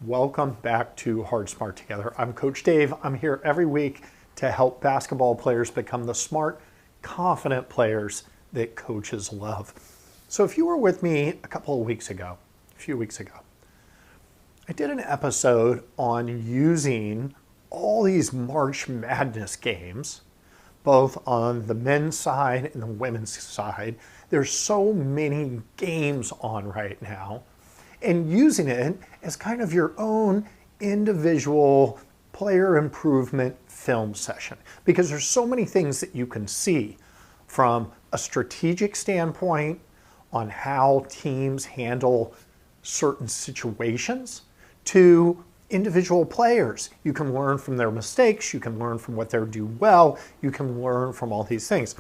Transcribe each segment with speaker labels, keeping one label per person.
Speaker 1: Welcome back to Hard Smart Together. I'm Coach Dave. I'm here every week to help basketball players become the smart, confident players that coaches love. So if you were with me a few weeks ago, I did an episode on using all these March Madness games, both on the men's side and the women's side. There's so many games on right now, and using it as kind of your own individual player improvement film session, because there's so many things that you can see from a strategic standpoint on how teams handle certain situations to individual players. You can learn from their mistakes, you can learn from what they do well, you can learn from all these things.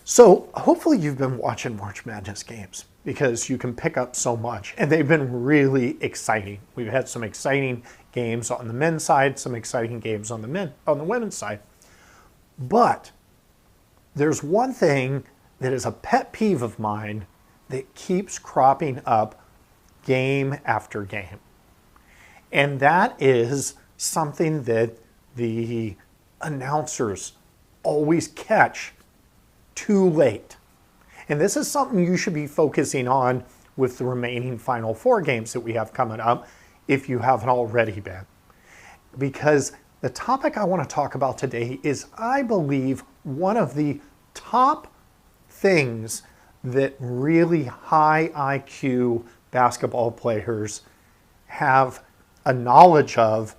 Speaker 1: So hopefully you've been watching March Madness games, because you can pick up so much, and they've been really exciting. We've had some exciting games on the men's side, some exciting games on the women's side. But there's one thing that is a pet peeve of mine that keeps cropping up game after game. And that is something that the announcers always catch too late. And this is something you should be focusing on with the remaining Final Four games that we have coming up, if you haven't already been. Because the topic I want to talk about today is, I believe, one of the top things that really high IQ basketball players have a knowledge of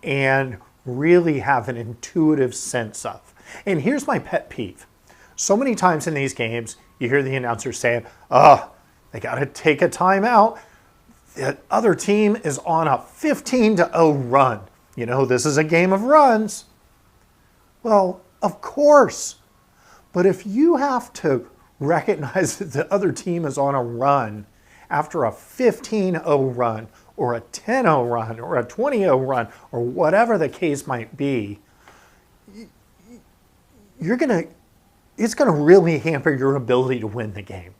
Speaker 1: and really have an intuitive sense of. And here's my pet peeve. So many times in these games, you hear the announcer saying, they got to take a timeout. The other team is on a 15-0 run. You know, this is a game of runs. Well, of course. But if you have to recognize that the other team is on a run after a 15-0 run or a 10-0 run or a 20-0 run or whatever the case might be, it's going to really hamper your ability to win the game,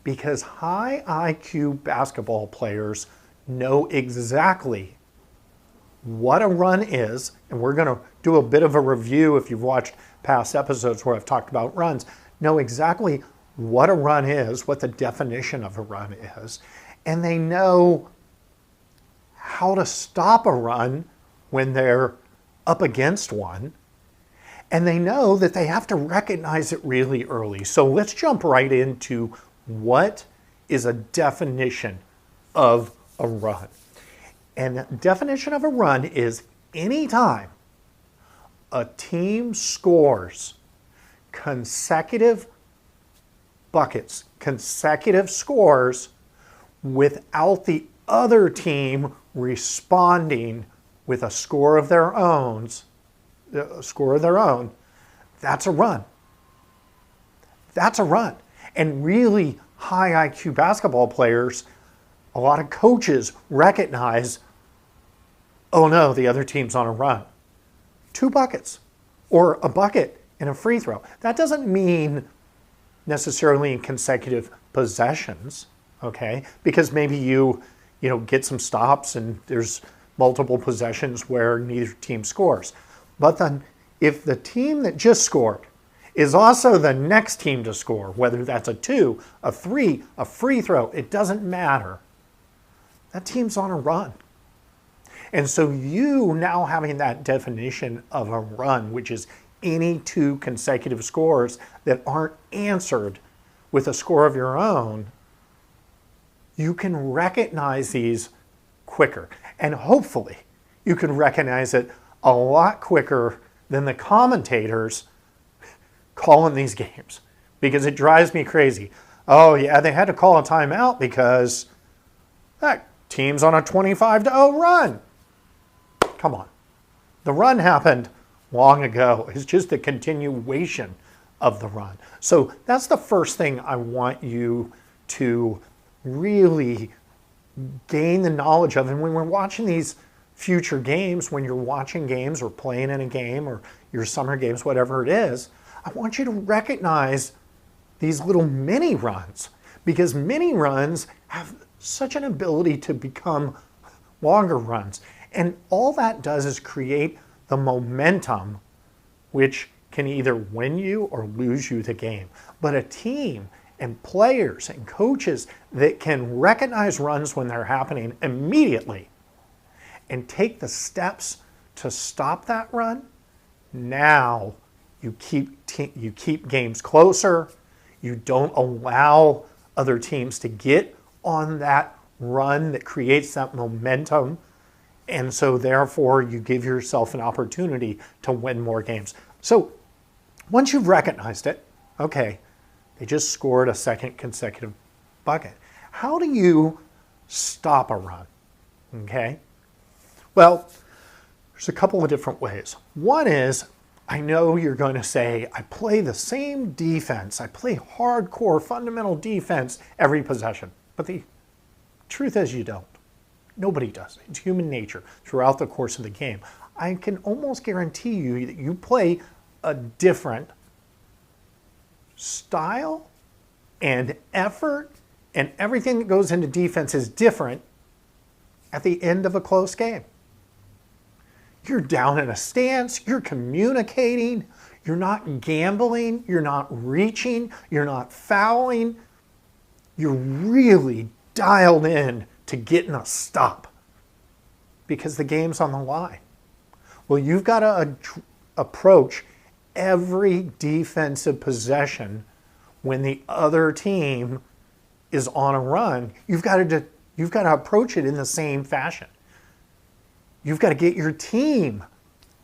Speaker 1: because high IQ basketball players know exactly what a run is. And we're going to do a bit of a review, if you've watched past episodes where I've talked about runs, know exactly what a run is, what the definition of a run is. And they know how to stop a run when they're up against one. And they know that they have to recognize it really early. So let's jump right into what is a definition of a run. And the definition of a run is anytime a team scores consecutive buckets, consecutive scores, without the other team responding with a score of their own, that's a run. That's a run. And really high IQ basketball players, a lot of coaches recognize, oh no, the other team's on a run. 2 buckets or a bucket and a free throw. That doesn't mean necessarily in consecutive possessions, okay? Because maybe you get some stops and there's multiple possessions where neither team scores. But then if the team that just scored is also the next team to score, whether that's a 2, a 3, a free throw, it doesn't matter. That team's on a run. And so you now having that definition of a run, which is any 2 consecutive scores that aren't answered with a score of your own, you can recognize these quicker. And hopefully you can recognize it a lot quicker than the commentators calling these games, because it drives me crazy. Oh yeah, they had to call a timeout because that team's on a 25-0 run. Come on. The run happened long ago. It's just a continuation of the run. So that's the first thing I want you to really gain the knowledge of. And when we're watching these future games, when you're watching games or playing in a game or your summer games, whatever it is, I want you to recognize these little mini runs, because mini runs have such an ability to become longer runs. And all that does is create the momentum which can either win you or lose you the game. But a team and players and coaches that can recognize runs when they're happening immediately and take the steps to stop that run, now you keep games closer. You don't allow other teams to get on that run that creates that momentum. And so therefore you give yourself an opportunity to win more games. So once you've recognized it, okay, they just scored a second consecutive bucket. How do you stop a run? Okay. Well, there's a couple of different ways. One is, I know you're going to say, I play the same defense. I play hardcore fundamental defense every possession. But the truth is you don't. Nobody does. It's human nature throughout the course of the game. I can almost guarantee you that you play a different style and effort, and everything that goes into defense is different at the end of a close game. You're down in a stance, you're communicating, you're not gambling, you're not reaching, you're not fouling. You're really dialed in to getting a stop because the game's on the line. Well, you've got to approach every defensive possession when the other team is on a run. You've got to approach it in the same fashion. You've got to get your team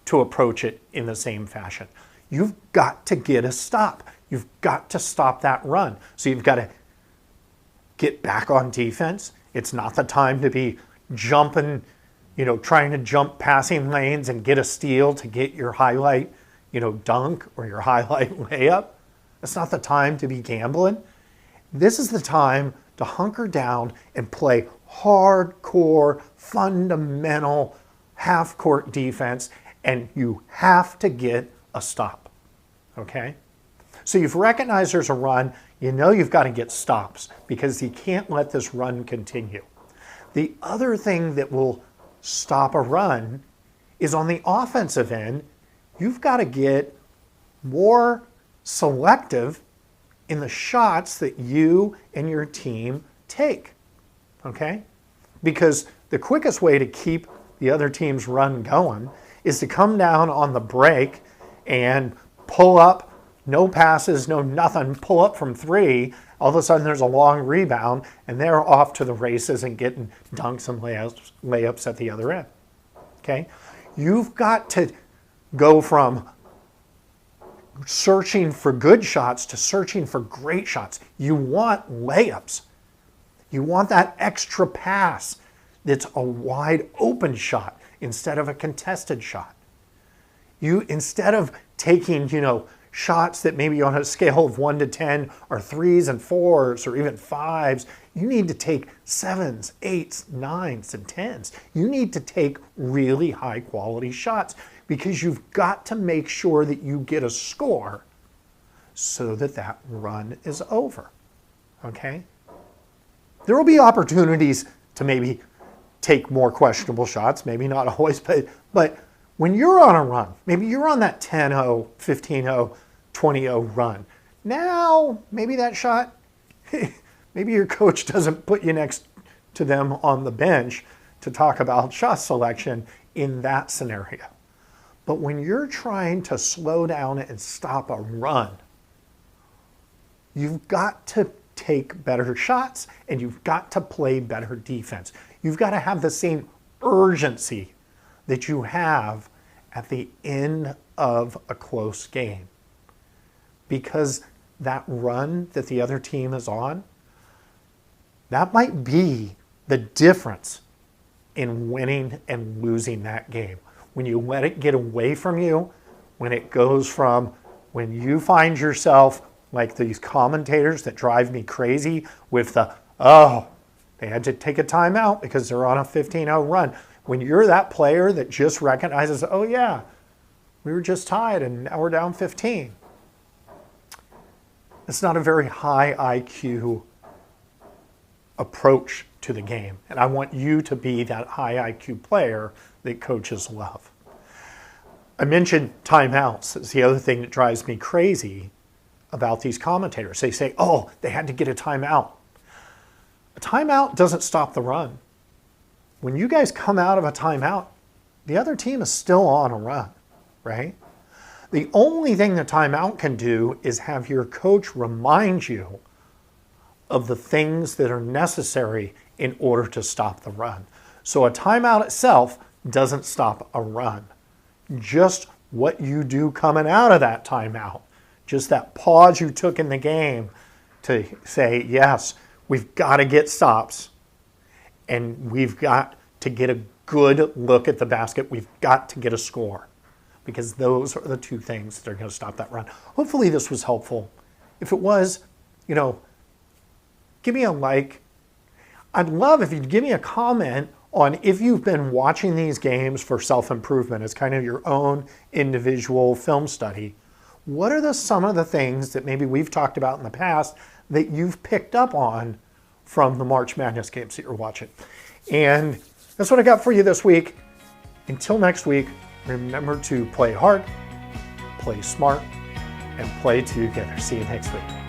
Speaker 1: to approach it in the same fashion. You've got to get a stop. You've got to stop that run. So you've got to get back on defense. It's not the time to be jumping, trying to jump passing lanes and get a steal to get your highlight, dunk or your highlight layup. It's not the time to be gambling. This is the time to hunker down and play hardcore, fundamental, half-court defense, and you have to get a stop, okay? So you've recognized there's a run. You know you've got to get stops because you can't let this run continue. The other thing that will stop a run is on the offensive end, you've got to get more selective in the shots that you and your team take, okay? Because the quickest way to keep the other team's run going is to come down on the break and pull up, no passes, no nothing, pull up from three. All of a sudden there's a long rebound and they're off to the races and getting dunks and layups at the other end, okay? You've got to go from searching for good shots to searching for great shots. You want layups. You want that extra pass that's a wide open shot instead of a contested shot. You, instead of taking, shots that maybe on a scale of 1 to 10 are 3s and 4s or even 5s, you need to take 7s, 8s, 9s, and 10s. You need to take really high quality shots because you've got to make sure that you get a score so that that run is over, okay? There will be opportunities to maybe take more questionable shots, maybe not always, but when you're on a run, maybe you're on that 10-0, 15-0, 20-0 run. Now, maybe that shot, maybe your coach doesn't put you next to them on the bench to talk about shot selection in that scenario. But when you're trying to slow down and stop a run, you've got to take better shots and you've got to play better defense. You've got to have the same urgency that you have at the end of a close game. Because that run that the other team is on, that might be the difference in winning and losing that game. When you let it get away from you, when it goes from when you find yourself like these commentators that drive me crazy with the, they had to take a timeout because they're on a 15-0 run. When you're that player that just recognizes, oh yeah, we were just tied and now we're down 15. It's not a very high IQ approach to the game. And I want you to be that high IQ player that coaches love. I mentioned timeouts. It's the other thing that drives me crazy about these commentators. They say, oh, they had to get a timeout. A timeout doesn't stop the run. When you guys come out of a timeout, the other team is still on a run, right? The only thing the timeout can do is have your coach remind you of the things that are necessary in order to stop the run. So a timeout itself doesn't stop a run. Just what you do coming out of that timeout, just that pause you took in the game to say, yes, we've got to get stops and we've got to get a good look at the basket. We've got to get a score, because those are the two things that are going to stop that run. Hopefully this was helpful. If it was, give me a like. I'd love if you'd give me a comment on if you've been watching these games for self-improvement as kind of your own individual film study. What are some of the things that maybe we've talked about in the past that you've picked up on from the March Madness games that you're watching? And that's what I got for you this week. Until next week, remember to play hard, play smart, and play together. See you next week.